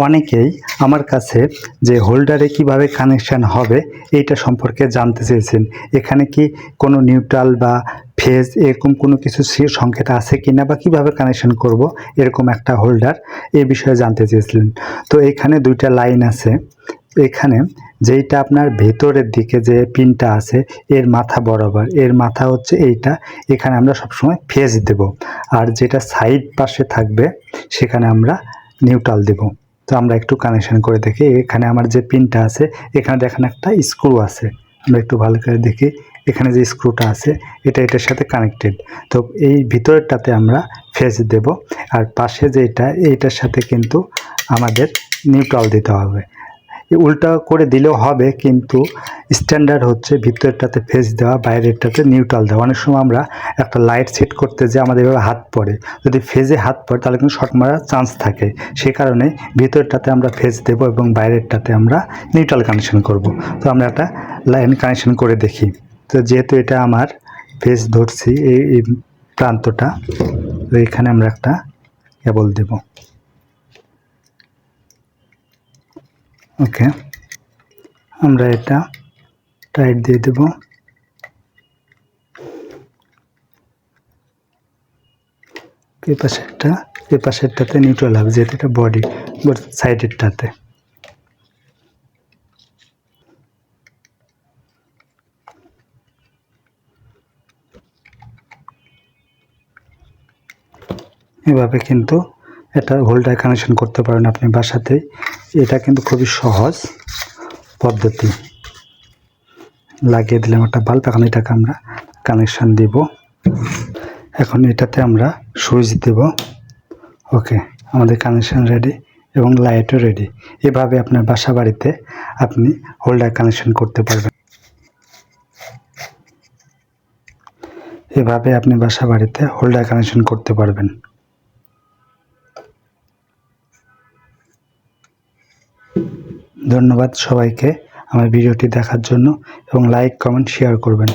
অনেকেই আমার কাছে যে হোল্ডারে কিভাবে কানেকশান হবে এইটা সম্পর্কে জানতে চেয়েছেন। এখানে কি কোনো নিউট্রাল বা ফেজ এরকম কোনো কিছু সংকেত আছে কিনা বা কিভাবে কানেকশান করব এরকম একটা হোল্ডার, এই বিষয়ে জানতে চেয়েছিলেন। তো এখানে দুইটা লাইন আছে। এখানে যেইটা আপনার ভেতরের দিকে যে পিনটা আছে এর মাথা বরাবর, এর মাথা হচ্ছে এইটা, এখানে আমরা সবসময় ফেজ দেব। আর যেটা সাইড পাশে থাকবে সেখানে আমরা নিউট্রাল দেব। তো আমরা একটু কানেকশন করে দেখি। এখানে আমার যে পিনটা আছে এখানে দেখেন একটা স্ক্রু আছে, আমরা একটু ভালো করে দেখি। এখানে যে স্ক্রুটা আছে এটা এটার সাথে কানেক্টেড। তো এই ভিতরেরটাতে আমরা ফেজ দেব, আর পাশে যেটা এইটার সাথে কিন্তু আমাদের নিউট্রাল দিতে হবে। উল্টা করে দিলেও হবে, কিন্তু স্ট্যান্ডার্ড হচ্ছে ভিতরেরটাতে ফেজ দেওয়া, বাইরেরটাতে নিউট্রাল দেওয়া। অনেক সময় আমরা একটা লাইট সেট করতে যে আমাদের এভাবে হাত পড়ে, যদি ফেজে হাত পড়ে তাহলে কিন্তু শর্ট মারার চান্স থাকে। সে কারণে ভিতরেরটাতে আমরা ফেজ দেব এবং বাইরেরটাতে আমরা নিউট্রাল কানেকশন করব। তো আমরা একটা লাইন কানেকশন করে দেখি। তো যেহেতু এটা আমার ফেজ ধরছি এই প্রান্তটা, তো এখানে আমরা একটা কেবল দেব। ওকে, আমরা এটা টাইট দিয়ে দেব। এই পাশেরটাতে নিউট্রাল হবে, যেহেতু এটা বডি সাইডেরটাতে। এভাবে কিন্তু এটা হোল্ডার কানেকশন করতে পারেন আপনি বাসাতেই। এটা কিন্তু খুবই সহজ পদ্ধতি। লাগিয়ে দিলাম একটা বাল্ব, এখন এটাকে আমরা কানেকশান দিব। এখন এটাতে আমরা সুইচ দেব। ওকে, আমাদের কানেকশান রেডি এবং লাইটও রেডি। এভাবে আপনার বাসা বাড়িতে আপনি হোল্ডার কানেকশন করতে পারবেন। এভাবে আপনি বাসা বাড়িতে হোল্ডার কানেকশন করতে পারবেন। ধন্যবাদ সবাইকে আমার ভিডিওটি দেখার জন্য, এবং লাইক, কমেন্ট, শেয়ার করবেন।